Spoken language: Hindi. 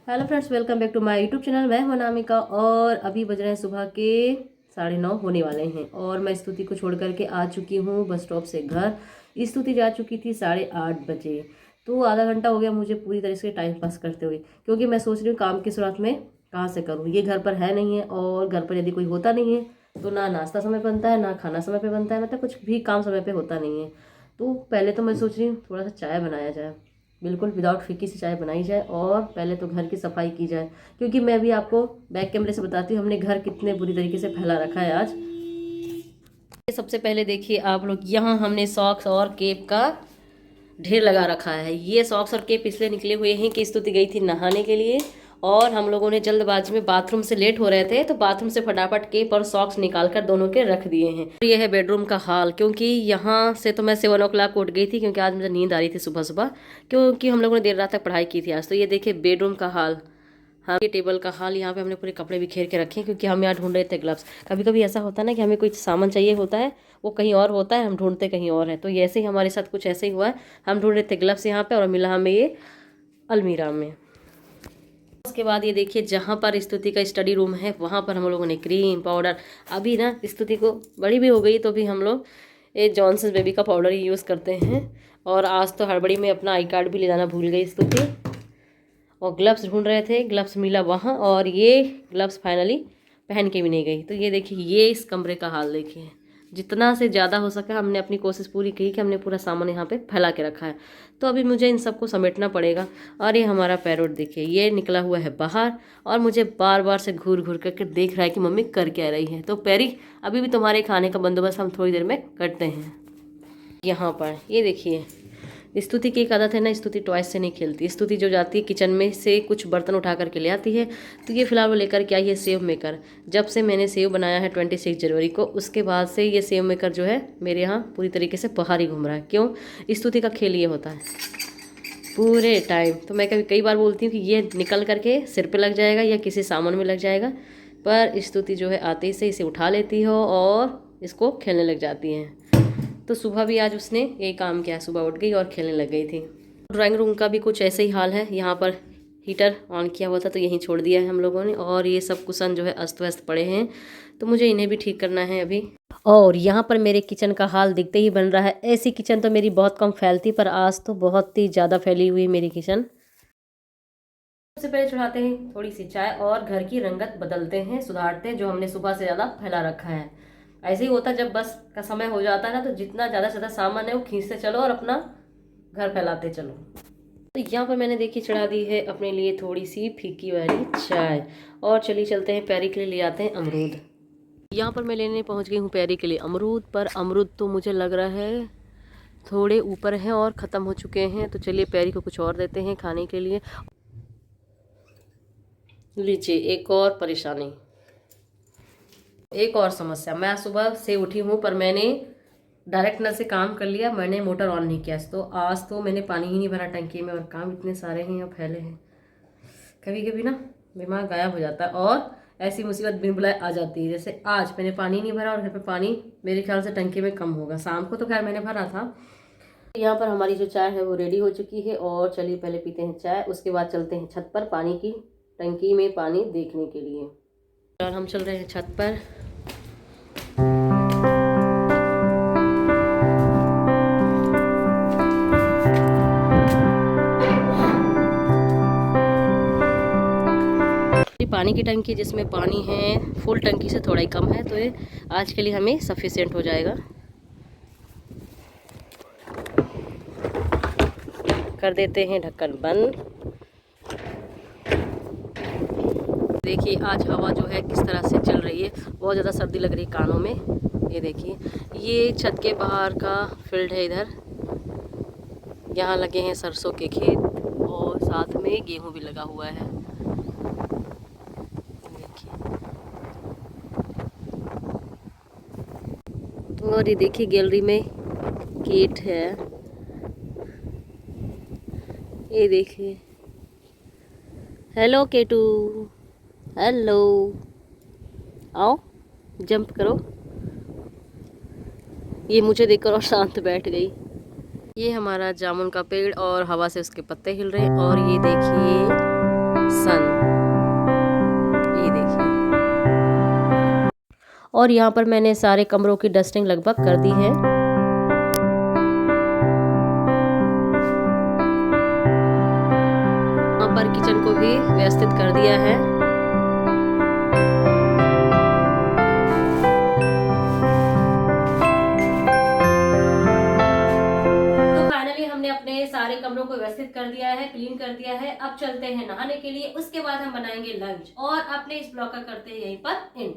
Hello friends, welcome back to my YouTube channel. मैं हूं अनामिका और अभी बज रहे हैं सुबह के 9:30 होने वाले हैं और मैं स्तुति को छोड़ करके आ चुकी हूं बस स्टॉप से घर। स्तुति जा चुकी थी 8:30 बजे। तो आधा घंटा हो गया मुझे पूरी तरह से टाइम पास करते हुए, क्योंकि मैं सोच रही हूँ काम की शुरुआत में कहाँ से करूँ। ये घर पर है नहीं है और घर पर यदि कोई होता नहीं है तो ना नाश्ता समय पर बनता है ना खाना समय पर बनता है, मतलब कुछ भी काम समय पर होता नहीं है। तो पहले तो मैं सोच रही हूँ थोड़ा सा चाय बनाया जाए, बिल्कुल विदाउट फीकी सी चाय बनाई जाए और पहले तो घर की सफाई की जाए, क्योंकि मैं भी आपको बैक कैमरे से बताती हूँ हमने घर कितने बुरी तरीके से फैला रखा है आज। सबसे पहले देखिए आप लोग, यहाँ हमने सॉक्स और केप का ढेर लगा रखा है। ये सॉक्स और केप इसलिए निकले हुए हैं कि स्तुति गई थी नहाने के लिए और हम लोगों ने जल्दबाजी में बाथरूम से लेट हो रहे थे तो बाथरूम से फटाफट केप और सॉक्स निकाल कर दोनों के रख दिए हैं। ये है बेडरूम का हाल, क्योंकि यहाँ से तो मैं 7 o'clock उठ गई थी क्योंकि आज मुझे नींद आ रही थी सुबह सुबह, क्योंकि हम लोगों ने देर रात तक पढ़ाई की थी आज। तो ये देखिए बेडरूम का हाल। हाँ, ये टेबल का हाल। यहाँ पे हमने पूरे कपड़े बिखेर के रखे हैं क्योंकि हम यहाँ ढूंढ रहे थे ग्लव्स। कभी कभी ऐसा होता है ना कि हमें कोई सामान चाहिए होता है, वो कहीं और होता है, हम ढूंढते कहीं और है। तो ऐसे ही हमारे साथ कुछ ऐसे ही हुआ है। हम ढूंढ रहे थे ग्लव्स यहाँ पे और मिला हमें ये अलमीरा में। उसके बाद ये देखिए जहाँ पर स्तुति का स्टडी रूम है वहाँ पर हम लोगों ने क्रीम पाउडर, अभी ना स्तुति को बड़ी भी हो गई तो भी हम लोग ये जॉनसन बेबी का पाउडर ही यूज़ करते हैं। और आज तो हड़बड़ी में अपना आई कार्ड भी ले जाना भूल गई स्तुति और ग्लव्स ढूंढ रहे थे, ग्लव्स मिला वहाँ और ये ग्लव्स फाइनली पहन के भी नहीं गई। तो ये देखिए ये इस कमरे का हाल देखिए। जितना से ज़्यादा हो सका हमने अपनी कोशिश पूरी की कि हमने पूरा सामान यहाँ पे फैला के रखा है। तो अभी मुझे इन सबको समेटना पड़ेगा। और ये हमारा पैरोट देखिए, ये निकला हुआ है बाहर और मुझे बार बार से घूर घूर करके देख रहा है कि मम्मी कर क्या रही है। तो पैरी, अभी भी तुम्हारे खाने का बंदोबस्त हम थोड़ी देर में करते हैं। यहाँ पर ये देखिए स्तुति की एक आदत है ना, स्तुति टॉयज से नहीं खेलती। स्तुति जो जाती है किचन में से कुछ बर्तन उठा करके ले आती है। तो ये फिलहाल वो लेकर के आई है सेव मेकर। जब से मैंने सेव बनाया है 26 जनवरी को, उसके बाद से ये सेव मेकर जो है मेरे यहाँ पूरी तरीके से बाहर ही घूम रहा है। क्यों? स्तुति का खेल ये होता है पूरे टाइम। तो मैं कई बार बोलती हूँ कि ये निकल करके सिर पे लग जाएगा या किसी सामान में लग जाएगा, पर स्तुति जो है आते ही से इसे उठा लेती हो और इसको खेलने लग जाती है। तो सुबह भी आज उसने यही काम किया, सुबह उठ गई और खेलने लग गई थी। ड्राइंग रूम का भी कुछ ऐसे ही हाल है। यहाँ पर हीटर ऑन किया हुआ था तो यहीं छोड़ दिया है हम लोगों ने और ये सब कुशन जो है अस्त व्यस्त पड़े हैं, तो मुझे इन्हें भी ठीक करना है अभी। और यहाँ पर मेरे किचन का हाल दिखते ही बन रहा है। ऐसी किचन तो मेरी बहुत कम फैलती, पर आज तो बहुत ही ज़्यादा फैली हुई मेरी किचन। सबसे पहले चढ़ाते हैं थोड़ी सी चाय और घर की रंगत बदलते हैं, सुधारते हैं जो हमने सुबह से ज़्यादा फैला रखा है। ऐसे ही होता है जब बस का समय हो जाता है ना, तो जितना ज़्यादा से ज़्यादा सामान है वो खींचते चलो और अपना घर फैलाते चलो। तो यहाँ पर मैंने देखी चढ़ा दी है अपने लिए थोड़ी सी फीकी वाली चाय। और चलिए चलते हैं पैरी के लिए ले आते हैं अमरूद। यहाँ पर मैं लेने पहुँच गई हूँ पैरी के लिए अमरूद, पर अमरूद तो मुझे लग रहा है थोड़े ऊपर हैं और ख़त्म हो चुके हैं। तो चलिए पैरी को कुछ और देते हैं खाने के लिए। लीजिए एक और परेशानी, एक और समस्या। मैं सुबह से उठी हूँ पर मैंने डायरेक्ट नल से काम कर लिया, मैंने मोटर ऑन नहीं किया। तो आज तो मैंने पानी ही नहीं भरा टंकी में और काम इतने सारे हैं और फैले हैं। कभी कभी ना दिमाग गायब हो जाता है और ऐसी मुसीबत बिन बुलाए आ जाती है। जैसे आज मैंने पानी नहीं भरा और घर पे पानी मेरे ख्याल से टंकी में कम होगा। शाम को तो खैर मैंने भरा था। यहाँ पर हमारी जो चाय है वो रेडी हो चुकी है और चलिए पहले पीते हैं चाय, उसके बाद चलते हैं छत पर पानी की टंकी में पानी देखने के लिए। और हम चल रहे हैं छत पर। पानी की टंकी जिसमें पानी है फुल टंकी से थोड़ा ही कम है, तो ये आज के लिए हमें सफिशिएंट हो जाएगा। कर देते हैं ढक्कन बंद। देखिए आज हवा जो है किस तरह से चल रही है, बहुत ज़्यादा सर्दी लग रही है कानों में। ये देखिए ये छत के बाहर का फील्ड है। इधर यहाँ लगे हैं सरसों के खेत और साथ में गेहूं भी लगा हुआ है। और ये देखिए गैलरी में केट है। ये देखिए, हेलो केटू, हेलो, आओ जंप करो। ये मुझे देखकर और शांत बैठ गई। ये हमारा जामुन का पेड़ और हवा से उसके पत्ते हिल रहे हैं। और ये देखिए सन, ये देखिए। और यहाँ पर मैंने सारे कमरों की डस्टिंग लगभग कर दी है। यहाँ पर किचन को भी व्यवस्थित कर दिया है। अपने सारे कमरों को व्यवस्थित कर दिया है, क्लीन कर दिया है। अब चलते हैं नहाने के लिए, उसके बाद हम बनाएंगे लंच और अपने इस ब्लॉग का करते हैं यहीं पर एंड।